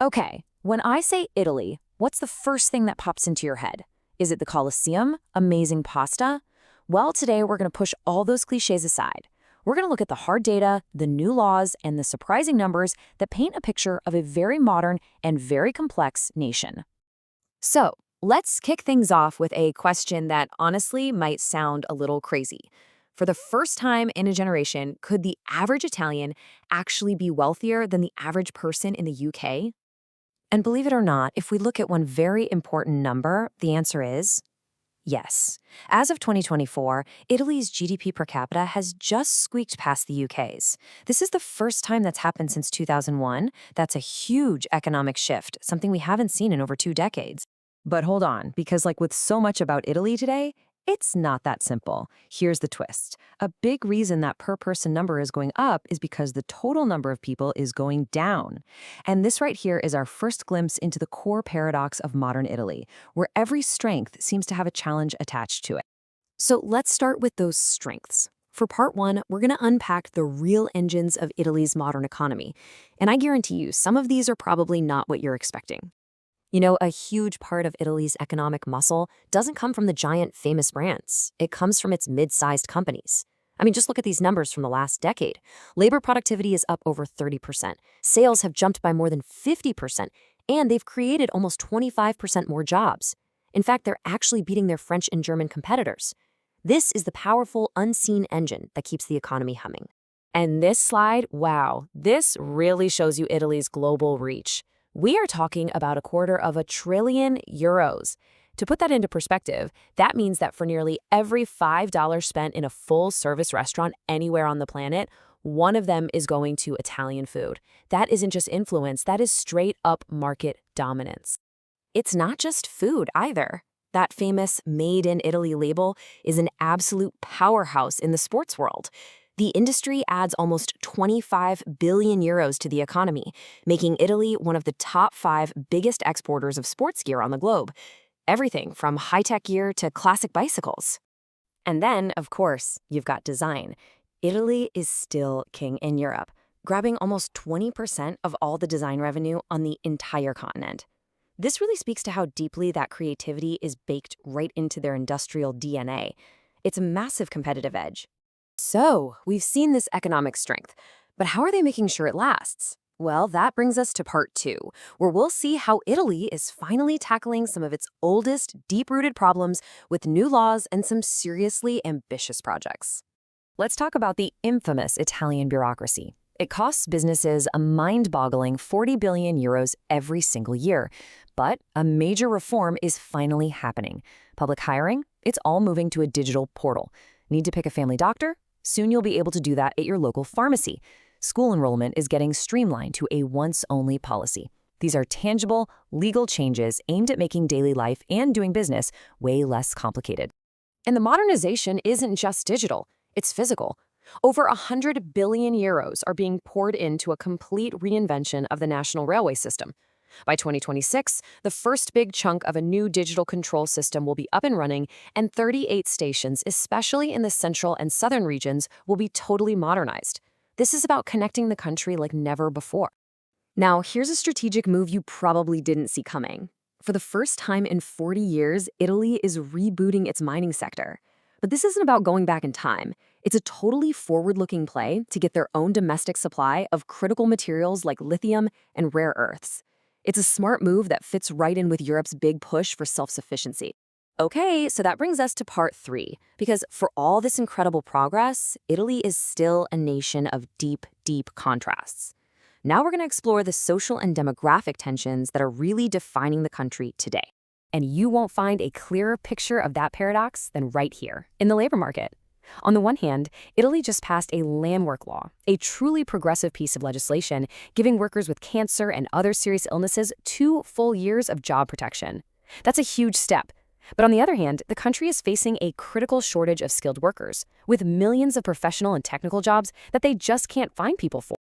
Okay, when I say Italy, what's the first thing that pops into your head? Is it the Colosseum? Amazing pasta? Well, today we're going to push all those cliches aside. We're going to look at the hard data, the new laws, and the surprising numbers that paint a picture of a very modern and very complex nation. So, let's kick things off with a question that honestly might sound a little crazy. For the first time in a generation, could the average Italian actually be wealthier than the average person in the UK? And believe it or not, if we look at one very important number, the answer is yes. As of 2024, Italy's GDP per capita has just squeaked past the UK's. This is the first time that's happened since 2001. That's a huge economic shift, something we haven't seen in over 2 decades. But hold on, because like with so much about Italy today, it's not that simple. Here's the twist. A big reason that per-person number is going up is because the total number of people is going down. And this right here is our first glimpse into the core paradox of modern Italy, where every strength seems to have a challenge attached to it. So let's start with those strengths. For part one, we're going to unpack the real engines of Italy's modern economy. And I guarantee you, some of these are probably not what you're expecting. You know, a huge part of Italy's economic muscle doesn't come from the giant famous brands. It comes from its mid-sized companies. I mean, just look at these numbers from the last decade. Labor productivity is up over 30%. Sales have jumped by more than 50%, and they've created almost 25% more jobs. In fact, they're actually beating their French and German competitors. This is the powerful, unseen engine that keeps the economy humming. And this slide, wow, this really shows you Italy's global reach. We are talking about €250 billion. To put that into perspective, that means that for nearly every $5 spent in a full-service restaurant anywhere on the planet, one of them is going to Italian food. That isn't just influence, that is straight-up market dominance. It's not just food either. That famous Made in Italy label is an absolute powerhouse in the sports world. The industry adds almost €25 billion to the economy, making Italy one of the top 5 biggest exporters of sports gear on the globe. Everything from high-tech gear to classic bicycles. And then, of course, you've got design. Italy is still king in Europe, grabbing almost 20% of all the design revenue on the entire continent. This really speaks to how deeply that creativity is baked right into their industrial DNA. It's a massive competitive edge. So, we've seen this economic strength, but how are they making sure it lasts? Well, that brings us to part 2, where we'll see how Italy is finally tackling some of its oldest, deep-rooted problems with new laws and some seriously ambitious projects. Let's talk about the infamous Italian bureaucracy. It costs businesses a mind-boggling €40 billion every single year. But a major reform is finally happening. Public hiring, it's all moving to a digital portal. Need to pick a family doctor? Soon you'll be able to do that at your local pharmacy. School enrollment is getting streamlined to a once-only policy. These are tangible, legal changes aimed at making daily life and doing business way less complicated. And the modernization isn't just digital, it's physical. Over €100 billion are being poured into a complete reinvention of the national railway system. By 2026, the first big chunk of a new digital control system will be up and running, and 38 stations, especially in the central and southern regions, will be totally modernized. This is about connecting the country like never before. Now, here's a strategic move you probably didn't see coming. For the first time in 40 years, Italy is rebooting its mining sector. But this isn't about going back in time. It's a totally forward-looking play to get their own domestic supply of critical materials like lithium and rare earths. It's a smart move that fits right in with Europe's big push for self-sufficiency. Okay, so that brings us to part 3, because for all this incredible progress, Italy is still a nation of deep, deep contrasts. Now we're going to explore the social and demographic tensions that are really defining the country today. And you won't find a clearer picture of that paradox than right here, in the labor market. On the one hand, Italy just passed a land work law, a truly progressive piece of legislation giving workers with cancer and other serious illnesses 2 full years of job protection. That's a huge step. But on the other hand, the country is facing a critical shortage of skilled workers, with millions of professional and technical jobs that they just can't find people for.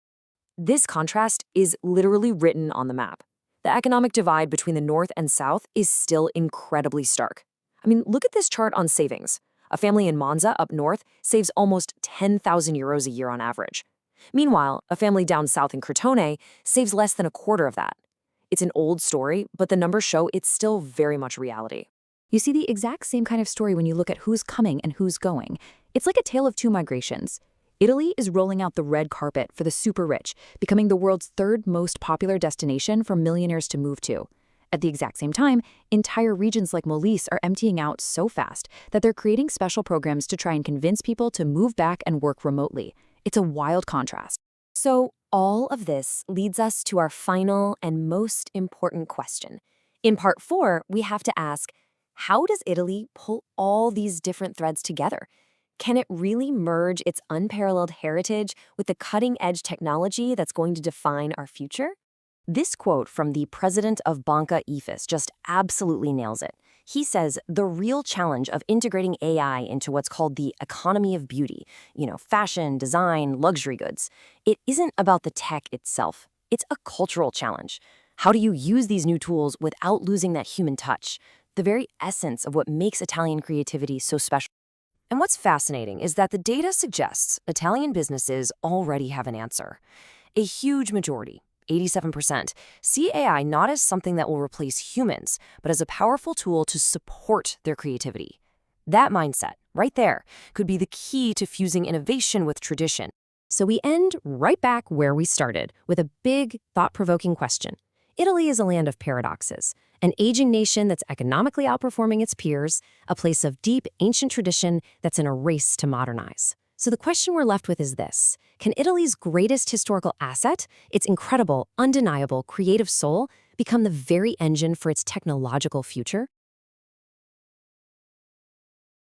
This contrast is literally written on the map. The economic divide between the North and South is still incredibly stark. I mean, look at this chart on savings. A family in Monza up north saves almost €10,000 a year on average. Meanwhile, a family down south in Crotone saves less than a quarter of that. It's an old story, but the numbers show it's still very much reality. You see the exact same kind of story when you look at who's coming and who's going. It's like a tale of two migrations. Italy is rolling out the red carpet for the super rich, becoming the world's third most popular destination for millionaires to move to. At the exact same time, entire regions like Molise are emptying out so fast that they're creating special programs to try and convince people to move back and work remotely. It's a wild contrast. So, all of this leads us to our final and most important question. In part 4, we have to ask, how does Italy pull all these different threads together? Can it really merge its unparalleled heritage with the cutting-edge technology that's going to define our future? This quote from the president of Banca Ifis just absolutely nails it. He says the real challenge of integrating AI into what's called the economy of beauty, fashion, design, luxury goods, it isn't about the tech itself. It's a cultural challenge. How do you use these new tools without losing that human touch, the very essence of what makes Italian creativity so special? And what's fascinating is that the data suggests Italian businesses already have an answer. A huge majority, 87%, see AI not as something that will replace humans, but as a powerful tool to support their creativity. That mindset, right there, could be the key to fusing innovation with tradition. So we end right back where we started, with a big, thought-provoking question. Italy is a land of paradoxes, an aging nation that's economically outperforming its peers, a place of deep, ancient tradition that's in a race to modernize. So the question we're left with is this: can Italy's greatest historical asset, its incredible, undeniable, creative soul, become the very engine for its technological future?